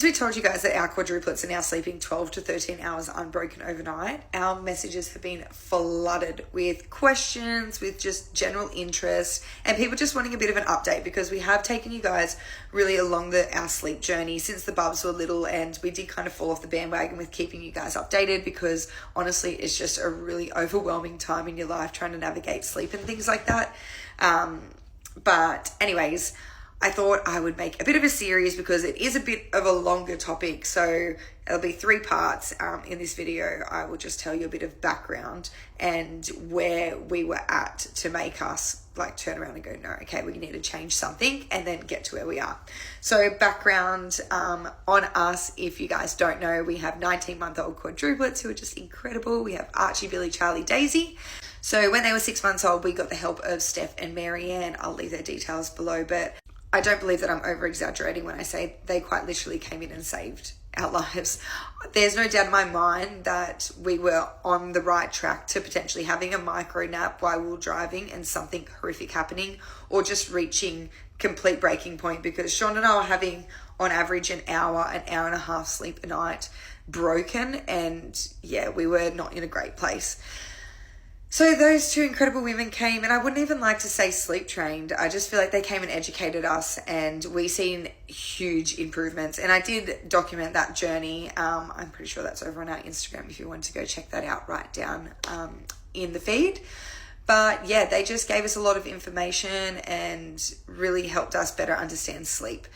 We told you guys that our quadruplets are now sleeping 12 to 13 hours unbroken overnight. Our messages have been flooded with questions, with just general interest, and people just wanting a bit of an update because we have taken you guys really along our sleep journey since the bubs were little, and we did kind of fall off the bandwagon with keeping you guys updated because honestly it's just a really overwhelming time in your life trying to navigate sleep and things like that. But anyways, I thought I would make a bit of a series because it is a bit of a longer topic. So it'll be 3 parts. In this video, I will just tell you a bit of background and where we were at to make us like turn around and go, no, okay, we need to change something, and then get to where we are. So background on us, if you guys don't know, we have 19-month-old quadruplets who are just incredible. We have Archie, Billy, Charlie, Daisy. So when they were 6 months old, we got the help of Steph and Marianne. I'll leave their details below, but I don't believe that I'm over exaggerating when I say they quite literally came in and saved our lives. There's no doubt in my mind that we were on the right track to potentially having a micro nap while we were driving and something horrific happening, or just reaching complete breaking point, because Sean and I were having on average an hour and a half sleep a night broken, and yeah, we were not in a great place. So those 2 incredible women came, and I wouldn't even like to say sleep trained. I just feel like they came and educated us, and we seen huge improvements. And I did document that journey. I'm pretty sure that's over on our Instagram if you want to go check that out, right down in the feed. But yeah, they just gave us a lot of information and really helped us better understand sleep.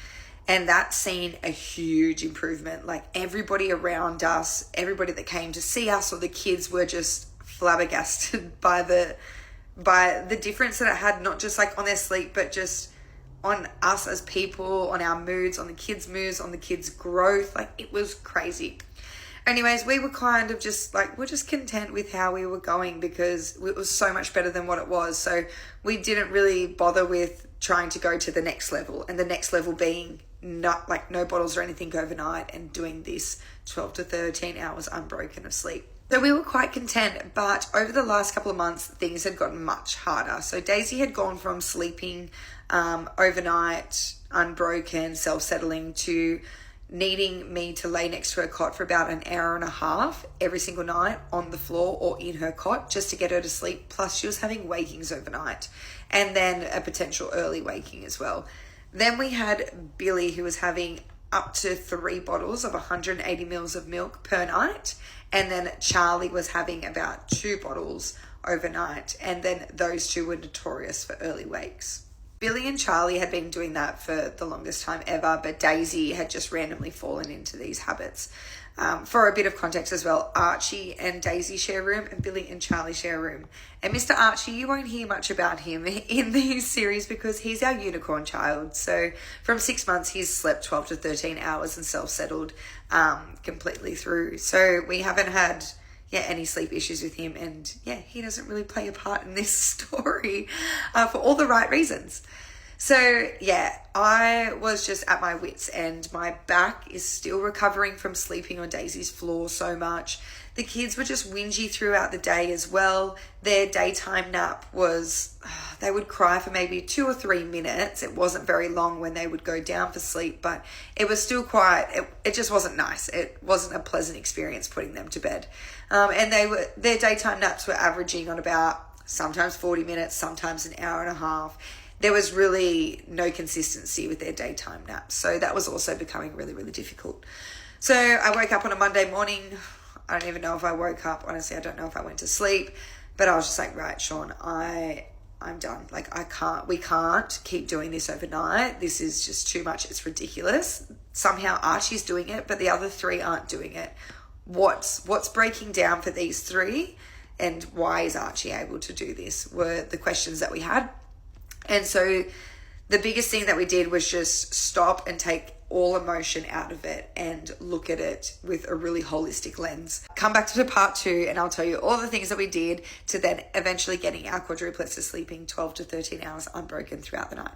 And that's seen a huge improvement. Like everybody around us, everybody that came to see us, or the kids, were just flabbergasted by the difference that it had, not just like on their sleep, but just on us as people, on our moods, on the kids' moods, on the kids' growth. Like it was crazy. Anyways, we were kind of just like, we're just content with how we were going because it was so much better than what it was. So we didn't really bother with trying to go to the next level, and the next level being not like no bottles or anything overnight and doing this 12 to 13 hours unbroken of sleep. So we were quite content, but over the last couple of months, things had gotten much harder. So Daisy had gone from sleeping overnight, unbroken, self-settling, to needing me to lay next to her cot for about an hour and a half every single night on the floor or in her cot just to get her to sleep. Plus she was having wakings overnight, and then a potential early waking as well. Then we had Billy, who was having up to 3 bottles of 180 mils of milk per night. And then Charlie was having about 2 bottles overnight. And then those 2 were notorious for early wakes. Billy and Charlie had been doing that for the longest time ever, but Daisy had just randomly fallen into these habits. For a bit of context as well, Archie and Daisy share a room, and Billy and Charlie share a room. And Mr. Archie, you won't hear much about him in these series because he's our unicorn child. So from 6 months, he's slept 12 to 13 hours and self-settled completely through. So we haven't had any sleep issues with him, and he doesn't really play a part in this story for all the right reasons. So I was just at my wits' end. My back is still recovering from sleeping on Daisy's floor so much. The kids were just whingy throughout the day as well. Their daytime nap was, they would cry for maybe 2 or 3 minutes. It wasn't very long when they would go down for sleep, but it was still it just wasn't nice. It wasn't a pleasant experience putting them to bed. And their daytime naps were averaging on about sometimes 40 minutes, sometimes an hour and a half. There was really no consistency with their daytime naps. So that was also becoming really, really difficult. So I woke up on a Monday morning. I don't even know if I woke up. Honestly, I don't know if I went to sleep. But I was just like, right, Sean, I'm done. Like we can't keep doing this overnight. This is just too much. It's ridiculous. Somehow Archie's doing it, but the other 3 aren't doing it. What's breaking down for these 3? And why is Archie able to do this? Were the questions that we had. And so the biggest thing that we did was just stop and take all emotion out of it and look at it with a really holistic lens. Come back to part 2 and I'll tell you all the things that we did to then eventually getting our quadruplets to sleeping 12 to 13 hours unbroken throughout the night.